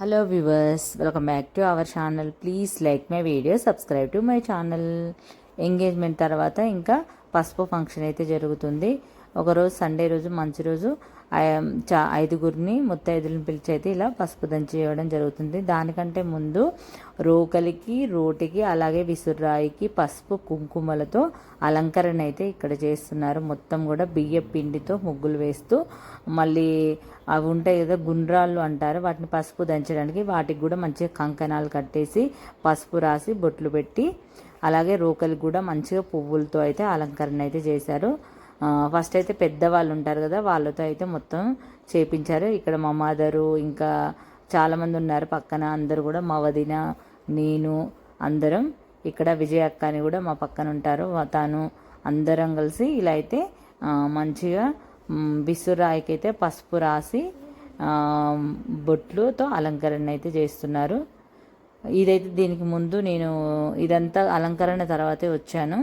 Hello viewers, welcome back to our channel. Please like my video, subscribe to my channel. Engagement తర్వాత ఇంకా పసుపు function అయితే జరుగుతుంది. ఒకరోజు సండే రోజు మంచి రోజు ఐదుగురిని ముత్తైదులను పిలిచి అయితే ఇలా పసుపు దంచి చేయడం జరుగుతుంది. దానికంటే ముందు రోకలికి, రోటికి, అలాగే విసురాయికి పసుపు కుంకుమలతో అలంకరణ అయితే ఇక్కడ చేస్తున్నారు. మొత్తం కూడా బియ్య పిండితో ముగ్గులు వేస్తూ, మళ్ళీ అవి ఉంటాయి కదా గుండ్రాళ్ళు అంటారు, వాటిని పసుపు దంచడానికి వాటికి కూడా మంచిగా కంకణాలు కట్టేసి పసుపు రాసి బొట్లు పెట్టి, అలాగే రోకలికి కూడా మంచిగా పువ్వులతో అయితే అలంకరణ అయితే చేశారు. ఫస్ట్ అయితే పెద్దవాళ్ళు ఉంటారు కదా, వాళ్ళతో అయితే మొత్తం చేపించారు. ఇక్కడ మా మదరు ఇంకా చాలామంది ఉన్నారు పక్కన, అందరూ కూడా మా వదిన, నేను అందరం, ఇక్కడ విజయ అక్క అని కూడా మా పక్కన ఉంటారు, తాను అందరం కలిసి ఇలా అయితే మంచిగా బిసురాయికి అయితే పసుపు రాసి బొట్లుతో అలంకరణ అయితే చేస్తున్నారు. ఇదైతే దీనికి ముందు నేను ఇదంతా అలంకరణ తర్వాతే వచ్చాను.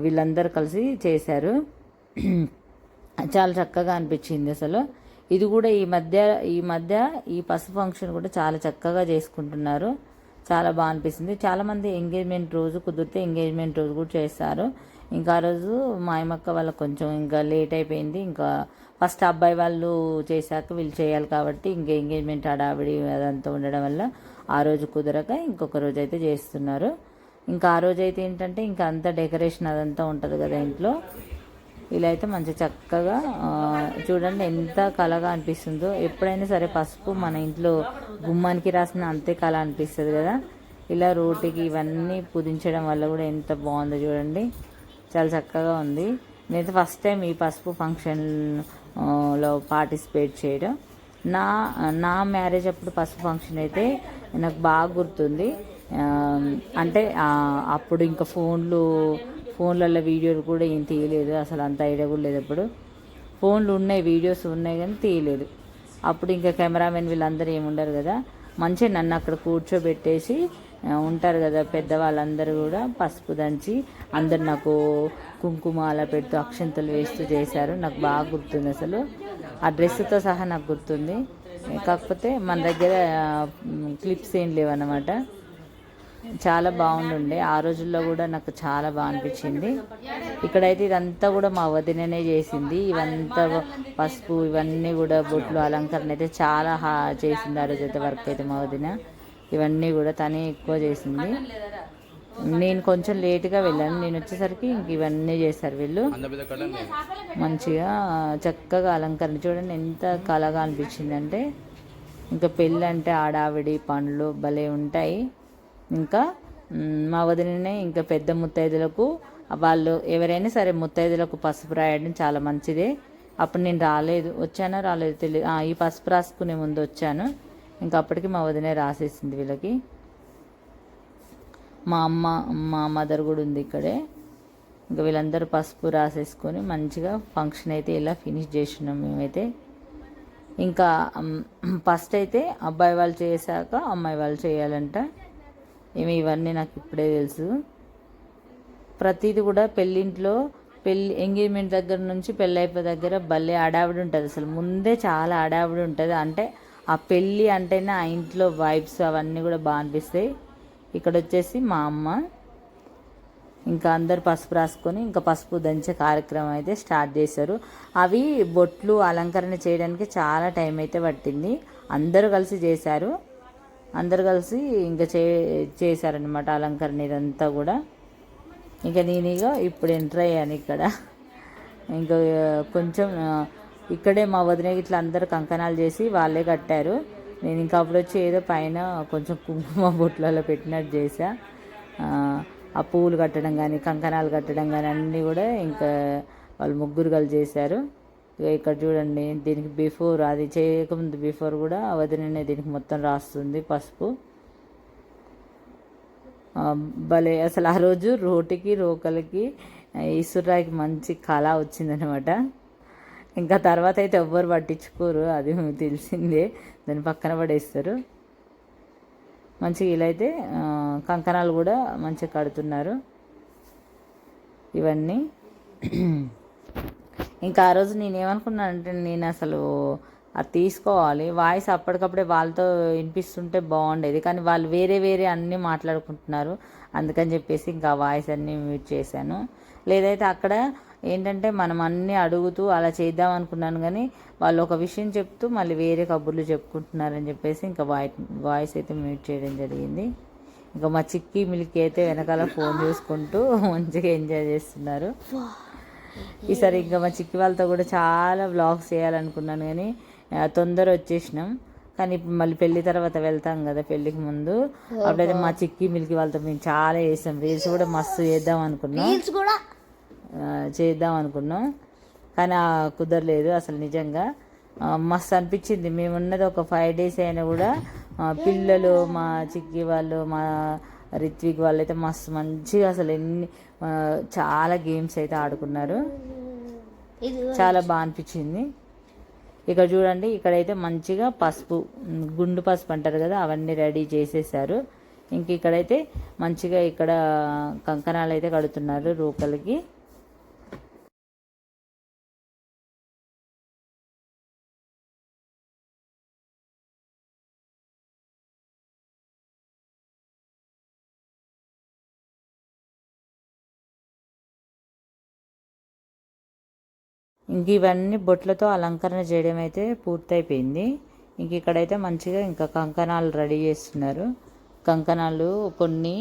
వీళ్ళందరూ కలిసి చేశారు. చాలా చక్కగా అనిపించింది అసలు. ఇది కూడా ఈ మధ్య ఈ పసుపు ఫంక్షన్ కూడా చాలా చక్కగా చేసుకుంటున్నారు. చాలా బాగా అనిపిస్తుంది. చాలామంది ఎంగేజ్మెంట్ రోజు కుదిరితే ఎంగేజ్మెంట్ రోజు కూడా చేస్తారు. ఇంకా ఆ రోజు మా అమ్మక్క వాళ్ళకి కొంచెం ఇంకా లేట్ అయిపోయింది. ఇంకా ఫస్ట్ అబ్బాయి వాళ్ళు చేశాక వీళ్ళు చేయాలి కాబట్టి ఇంకా ఎంగేజ్మెంట్ హడావిడి అదంతా ఉండడం వల్ల ఆ రోజు కుదరక ఇంకొక రోజు అయితే చేస్తున్నారు. ఇంకా ఆ రోజు అయితే ఏంటంటే ఇంకా అంతా డెకరేషన్ అదంతా ఉంటుంది కదా ఇంట్లో. ఇలా అయితే మంచి చక్కగా చూడండి ఎంత కళగా అనిపిస్తుందో. ఎప్పుడైనా సరే పసుపు మన ఇంట్లో గుమ్మానికి రాసిన అంతే కళ అనిపిస్తుంది కదా. ఇలా రోటికి ఇవన్నీ పుదించడం వల్ల కూడా ఎంత బాగుందో చూడండి, చాలా చక్కగా ఉంది. నేనైతే ఫస్ట్ టైం ఈ పసుపు ఫంక్షన్లో పార్టిసిపేట్ చేయడం. నా మ్యారేజ్ అప్పుడు పసుపు ఫంక్షన్ అయితే నాకు బాగా గుర్తుంది. అంటే అప్పుడు ఇంకా ఫోన్లలో వీడియోలు కూడా ఏం తీయలేదు, అసలు అంత ఐడియా కూడా లేదు. అప్పుడు ఫోన్లు ఉన్నాయి, వీడియోస్ ఉన్నాయి కానీ తీయలేదు. అప్పుడు ఇంకా కెమెరామెన్ వీళ్ళందరూ ఏముండరు కదా, మంచిగా నన్ను అక్కడ కూర్చోబెట్టేసి ఉంటారు కదా పెద్దవాళ్ళందరూ కూడా పసుపు దంచి అందరు నాకు కుంకుమ అలా పెడుతూ అక్షంతలు వేస్తూ చేశారు. నాకు బాగా గుర్తుంది అసలు. ఆ డ్రెస్సుతో సహా నాకు గుర్తుంది. కాకపోతే మన దగ్గర క్లిప్స్ ఏం లేవన్నమాట. చాలా బాగుండుండే ఆ రోజుల్లో కూడా. నాకు చాలా బాగా అనిపించింది. ఇక్కడైతే ఇదంతా కూడా మా వదిననే చేసింది. ఇవంతా పసుపు ఇవన్నీ కూడా బొట్లు అలంకరణ అయితే చాలా చేసింది. ఆ రోజు అయితే వర్క్ అయితే మా వదిన ఇవన్నీ కూడా తనే ఎక్కువ చేసింది. నేను కొంచెం లేట్గా వెళ్ళాను. నేను వచ్చేసరికి ఇంక ఇవన్నీ చేశారు వీళ్ళు. మంచిగా చక్కగా అలంకరణ చూడండి ఎంత కళగా అనిపించింది అంటే. ఇంకా పెళ్ళి అంటే ఆడావిడి పండ్లు భలే ఉంటాయి. ఇంకా మా వదిననే ఇంకా పెద్ద ముత్తైదులకు వాళ్ళు ఎవరైనా సరే ముత్తైదులకు పసుపు రాయడం చాలా మంచిదే. అప్పుడు నేను వచ్చానో రాలేదు తెలియదు. ఈ పసుపు రాసుకునే ముందు వచ్చాను. ఇంకా అప్పటికి మా వదినే రాసేసింది వీళ్ళకి. మా మదర్ కూడా ఉంది ఇక్కడే. ఇంకా వీళ్ళందరూ పసుపు రాసేసుకొని మంచిగా ఫంక్షన్ అయితే ఇలా ఫినిష్ చేసినాం మేమైతే. ఇంకా ఫస్ట్ అయితే అబ్బాయి వాళ్ళు చేశాక అమ్మాయి వాళ్ళు చేయాలంట. ఇవన్నీ నాకు ఇప్పుడే తెలుసు. ప్రతిదీ కూడా ఎంగేజ్మెంట్ దగ్గర నుంచి పెళ్ళి అయిపోయే దగ్గర భలే హడావిడి ఉంటుంది అసలు. ముందే చాలా హడావిడి ఉంటుంది. అంటే ఆ పెళ్ళి అంటేనే ఆ ఇంట్లో వైబ్స్ అవన్నీ కూడా బాగా అనిపిస్తాయి. ఇక్కడ వచ్చేసి మా అమ్మ ఇంకా అందరు పసుపు రాసుకొని ఇంకా పసుపు దంచే కార్యక్రమం అయితే స్టార్ట్ చేశారు. అవి బొట్లు అలంకరణ చేయడానికి చాలా టైం అయితే పట్టింది. అందరూ కలిసి చేశారు. అందరు కలిసి ఇంకా చేశారనమాట అలంకరణ ఇదంతా కూడా. ఇంకా నేను ఇప్పుడు ఎంటర్ అయ్యాను ఇక్కడ. ఇంకా కొంచెం ఇక్కడే మా వదిన ఇట్లా అందరు కంకణాలు చేసి వాళ్ళే కట్టారు. నేను ఇంకా అప్పుడు వచ్చి ఏదో పైన కొంచెం కుంకుమ బొట్లలో పెట్టినట్టు చేశా. ఆ పువ్వులు కట్టడం కానీ కంకణాలు కట్టడం కానీ అన్నీ కూడా ఇంకా వాళ్ళు ముగ్గురు కలిసి చేశారు. ఇక్కడ చూడండి, దీనికి బిఫోర్ అది చేయకముందు బిఫోర్ కూడా వదిననే దీనికి మొత్తం రాస్తుంది పసుపు. భలే అసలు ఆ రోజు రోటికి రోకలికి ఈశ్వరాయికి మంచి కళ వచ్చిందనమాట. ఇంకా తర్వాత అయితే ఎవ్వరు పట్టించుకోరు, అది తెలిసిందే, దాన్ని పక్కన పడేస్తారు. మంచిగా ఇలా అయితే కంకణాలు కూడా మంచిగా కడుతున్నారు ఇవన్నీ. ఇంకా ఆ రోజు నేనేమనుకున్నానంటే నేను అసలు అది తీసుకోవాలి. వాయిస్ అప్పటికప్పుడే వాళ్ళతో వినిపిస్తుంటే బాగుండేది, కానీ వాళ్ళు వేరే వేరే అన్నీ మాట్లాడుకుంటున్నారు. అందుకని చెప్పేసి ఇంకా వాయిస్ అన్నీ మ్యూట్ చేశాను. లేదైతే అక్కడ ఏంటంటే మనం అన్నీ అడుగుతూ అలా చేద్దాం అనుకున్నాను, కానీ వాళ్ళు ఒక విషయం చెప్తూ మళ్ళీ వేరే కబుర్లు చెప్పుకుంటున్నారని చెప్పేసి ఇంకా వాయిస్ అయితే మ్యూట్ చేయడం జరిగింది. ఇంకా మా చిక్కి మిల్కి అయితే వెనకాల ఫోన్ చూసుకుంటూ మంచిగా ఎంజాయ్ చేస్తున్నారు. ఈసారి ఇంకా మా చిక్కి వాళ్ళతో కూడా చాలా వ్లాగ్స్ చేయాలనుకున్నాను, కానీ తొందర వచ్చేసినాం. కానీ ఇప్పుడు మళ్ళీ పెళ్లి తర్వాత వెళ్తాం కదా, పెళ్ళికి ముందు అప్పుడైతే మా చిక్కి మిల్కి వాళ్ళతో మేము చాలా చేసాం. రీల్స్ కూడా మస్తు చేద్దాం అనుకున్నాం, కానీ కుదరలేదు. అసలు నిజంగా మస్తు అనిపించింది. మేము ఉన్నది ఒక 5 days అయినా కూడా పిల్లలు, మా చిక్కి వాళ్ళు, మా రిత్విక్ వాళ్ళు అయితే మస్తు మంచిగా అసలు చాలా గేమ్స్ అయితే ఆడుకున్నారు. చాలా బాగా అనిపించింది. ఇక్కడ చూడండి, ఇక్కడైతే మంచిగా పసుపు, గుండు పసుపు అంటారు కదా, అవన్నీ రెడీ చేసేసారు. ఇంక ఇక్కడైతే మంచిగా ఇక్కడ కంకణాలు అయితే కడుతున్నారు రూకలకి. ఇంక ఇవన్నీ బొట్లతో అలంకరణ చేయడం అయితే పూర్తయిపోయింది. ఇంక ఇక్కడైతే మంచిగా ఇంకా కంకణాలు రెడీ చేస్తున్నారు. కంకణాలు కొన్ని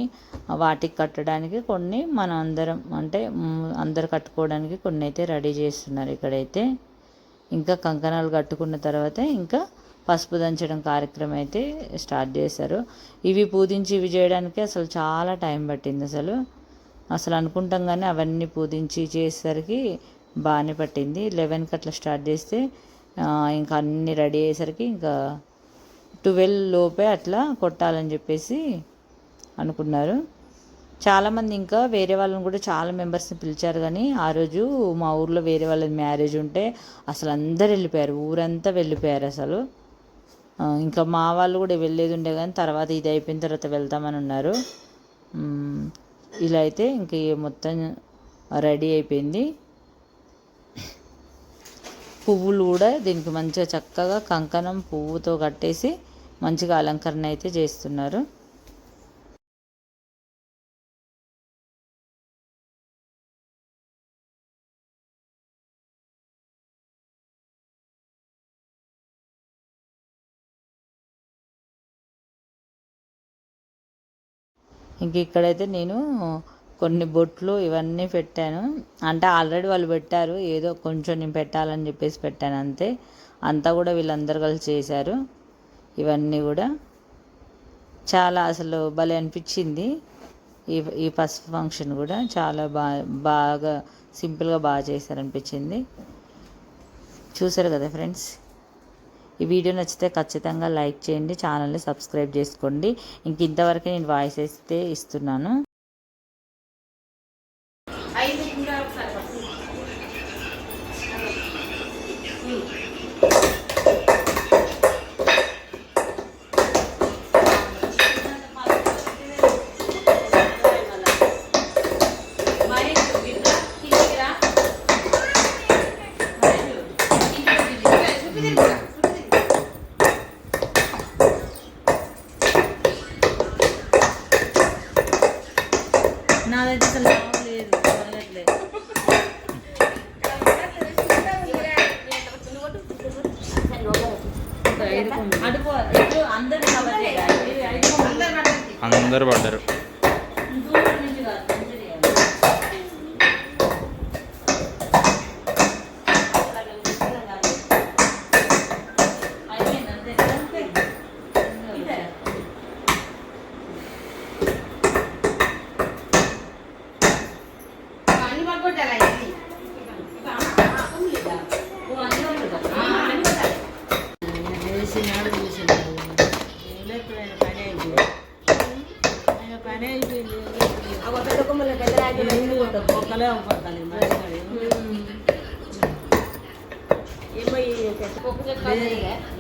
వాటికి కట్టడానికి, కొన్ని మనం అందరం అంటే అందరు కట్టుకోవడానికి కొన్ని అయితే రెడీ చేస్తున్నారు ఇక్కడైతే. ఇంకా కంకణాలు కట్టుకున్న తర్వాత ఇంకా పసుపు దంచడం కార్యక్రమం అయితే స్టార్ట్ చేశారు. ఇవి పూజించి ఇవి చేయడానికి అసలు చాలా టైం పట్టింది. అసలు అనుకుంటాం కానీ అవన్నీ పూజించి చేసేసరికి బాగానే పట్టింది. 11కి అట్లా స్టార్ట్ చేస్తే ఇంకా అన్నీ రెడీ అయ్యేసరికి ఇంకా 12 లోపే అట్లా కొట్టాలని చెప్పేసి అనుకున్నారు. చాలామంది ఇంకా వేరే వాళ్ళని కూడా చాలా మెంబర్స్ని పిలిచారు, కానీ ఆ రోజు మా ఊర్లో వేరే వాళ్ళది మ్యారేజ్ ఉంటే అసలు అందరు వెళ్ళిపోయారు, ఊరంతా వెళ్ళిపోయారు అసలు. ఇంకా మా వాళ్ళు కూడా వెళ్ళేది ఉండే, కానీ తర్వాత ఇది అయిపోయిన తర్వాత వెళ్తామని ఉన్నారు. ఇలా అయితే ఇంక మొత్తం రెడీ అయిపోయింది. పువ్వులు కూడా దీనికి మంచిగా చక్కగా కంకణం పువ్వుతో కట్టేసి మంచిగా అలంకరణ అయితే చేస్తున్నారు. ఇంక ఇక్కడైతే నేను కొన్ని బొట్లు ఇవన్నీ పెట్టాను. అంటే ఆల్రెడీ వాళ్ళు పెట్టారు, ఏదో కొంచెం నేను పెట్టాలని చెప్పేసి పెట్టాను అంతే. అంతా కూడా వీళ్ళందరూ కలిసి చేశారు. ఇవన్నీ కూడా చాలా అసలు భలే అనిపించింది. ఈ పసుపు ఫంక్షన్ కూడా చాలా బాగా సింపుల్గా బాగా చేశారనిపించింది. చూసారు కదా ఫ్రెండ్స్, ఈ వీడియో నచ్చితే ఖచ్చితంగా లైక్ చేయండి, ఛానల్ని సబ్స్క్రైబ్ చేసుకోండి. ఇంతవరకే నేను వాయిస్ అయితే ఇస్తున్నాను. నాదైతే అసలు లేదు, అందరు పడ్డారు.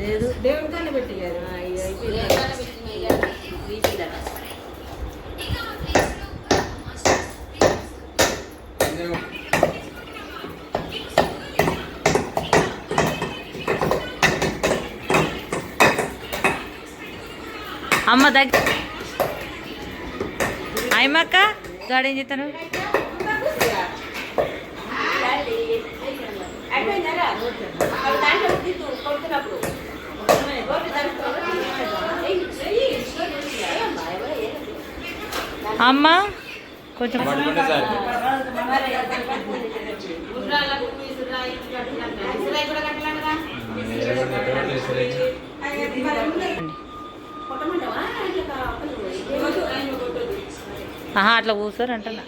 లేదు దేవుడి కానీ పెట్టారు. అమ్మ దగ్గర అయ్యమ్మక్క గాడేం చేస్తాను అమ్మ కొంచెం అట్లా కూర్చోరు అంటున్నా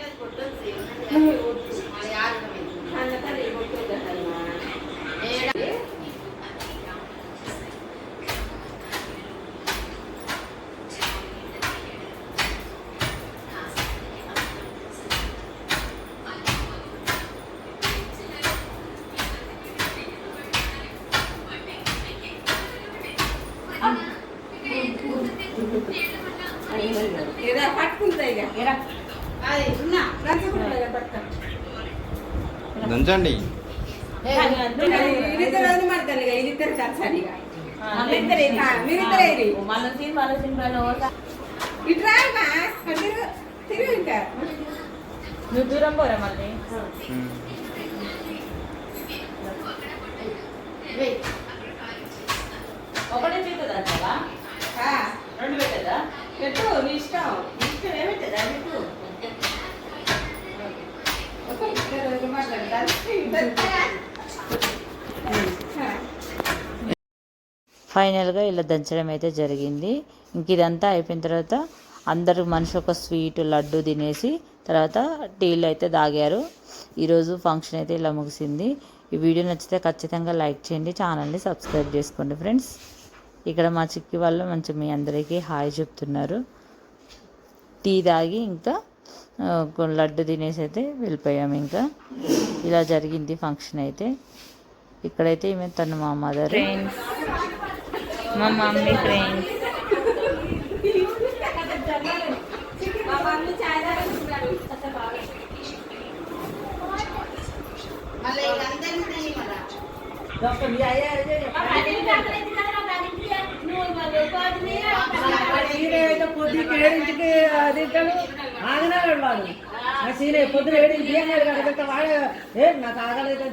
దంచండి నువ్వు దూరం పోరా మళ్ళీ ఒకటే చేతుందా చాలా రెండు పెట్టదా పెట్టు నీ ఇష్టం ఇష్టం ఏమిటదా పెట్టు ఫైనల్గా ఇలా దంచడం అయితే జరిగింది. ఇంక ఇదంతా అయిపోయిన తర్వాత అందరూ మనిషి ఒక స్వీట్ లడ్డు తినేసి తర్వాత టీలు అయితే తాగారు. ఈరోజు ఫంక్షన్ అయితే ఇలా ముగిసింది. ఈ వీడియో నచ్చితే ఖచ్చితంగా లైక్ చేయండి, ఛానల్ని సబ్స్క్రైబ్ చేసుకోండి ఫ్రెండ్స్. ఇక్కడ మా చిక్కి వాళ్ళు మంచి మీ అందరికీ హాయ్ చెప్తున్నారు. టీ తాగి ఇంకా లడ్డు తినేసి అయితే వెళ్ళిపోయాము. ఇంకా ఇలా జరిగింది ఫంక్షన్ అయితే. ఇక్కడైతే ఈమె తను మా మదర్, మా మమ్మీ ఫ్రెండ్స్. ఆగనాడు వాడు ఆ సీనే పొద్దున 7 వాడు నాకు ఆగలేదు.